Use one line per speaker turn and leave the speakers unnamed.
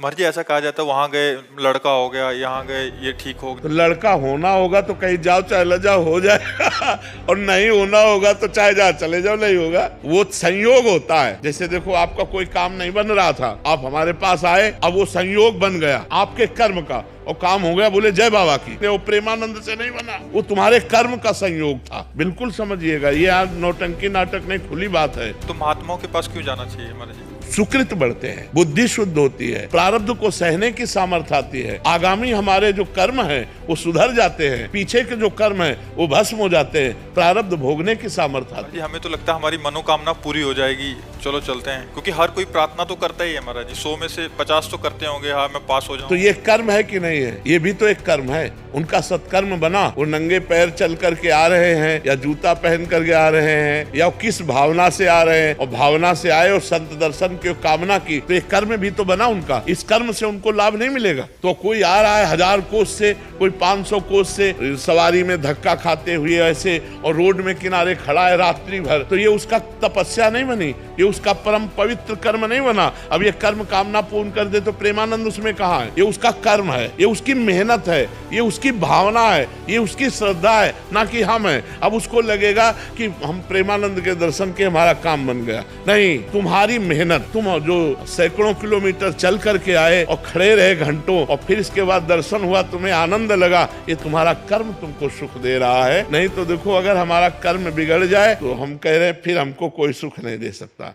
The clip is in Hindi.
महाराज जी ऐसा कहा जाता है वहां गए लड़का हो गया, यहाँ गए ये ठीक हो
तो
गया।
लड़का होना होगा तो कहीं जाओ चाहे ल जाओ हो जाएगा और नहीं होना होगा तो चाहे जहाँ चले जाओ नहीं होगा। वो संयोग होता है। जैसे देखो आपका कोई काम नहीं बन रहा था, आप हमारे पास आए, अब वो संयोग बन गया आपके कर्म का और काम हो गया, बोले जय बाबा की। वो प्रेमानंद से नहीं बना, वो तुम्हारे कर्म का संयोग था। बिल्कुल समझिएगा, ये आज नौटंकी नाटक नहीं, खुली बात है।
तो महात्माओं के पास क्यों जाना चाहिए महाराज जी?
सुकृत बढ़ते हैं, बुद्धि शुद्ध होती है, प्रारब्ध को सहने की सामर्थ्य आती है, आगामी हमारे जो कर्म है वो सुधर जाते हैं, पीछे के जो कर्म है वो भस्म हो जाते हैं, प्रारब्ध भोगने की सामर्थ्य आती
जी हमें तो लगता है हमारी मनोकामना पूरी हो जाएगी, चलो चलते हैं। क्योंकि हर कोई प्रार्थना तो करता ही है महाराज जी, 100 में से 50 तो करते होंगे हाँ मैं पास हो
है।
जाऊं।
तो ये कर्म है कि नहीं है? ये भी तो एक कर्म है। उनका सत्कर्म बना, वो नंगे पैर चल करके आ रहे हैं या जूता पहन करके आ रहे हैं या किस भावना से आ रहे हैं, और भावना से आए और संत दर्शन की कामना की, तो एक कर्म भी तो बना उनका। इस कर्म से उनको लाभ नहीं मिलेगा। तो कोई आ रहा है 1000 कोस से, कोई 500 कोस से सवारी में धक्का खाते हुए ऐसे, और रोड में किनारे खड़ा है रात्रि भर, तो ये उसका तपस्या नहीं बनी, ये उसका परम पवित्र कर्म नहीं बना। अब ये कर्म कामना पूर्ण कर दे तो प्रेमानंद उसमें कहाँ है? ये उसका कर्म है, ये उसकी मेहनत है, ये उसकी भावना है, ये उसकी श्रद्धा है, ना कि हम है। अब उसको लगेगा कि हम प्रेमानंद के दर्शन के हमारा काम बन गया। नहीं, तुम्हारी मेहनत, तुम जो सैकड़ों किलोमीटर चल करके आए और खड़े रहे घंटों और फिर इसके बाद दर्शन हुआ, तुम्हें आनंद लगा, ये तुम्हारा कर्म तुमको सुख दे रहा है। नहीं तो देखो अगर हमारा कर्म बिगड़ जाए तो हम कह रहे हैं फिर हमको कोई सुख नहीं दे सकता।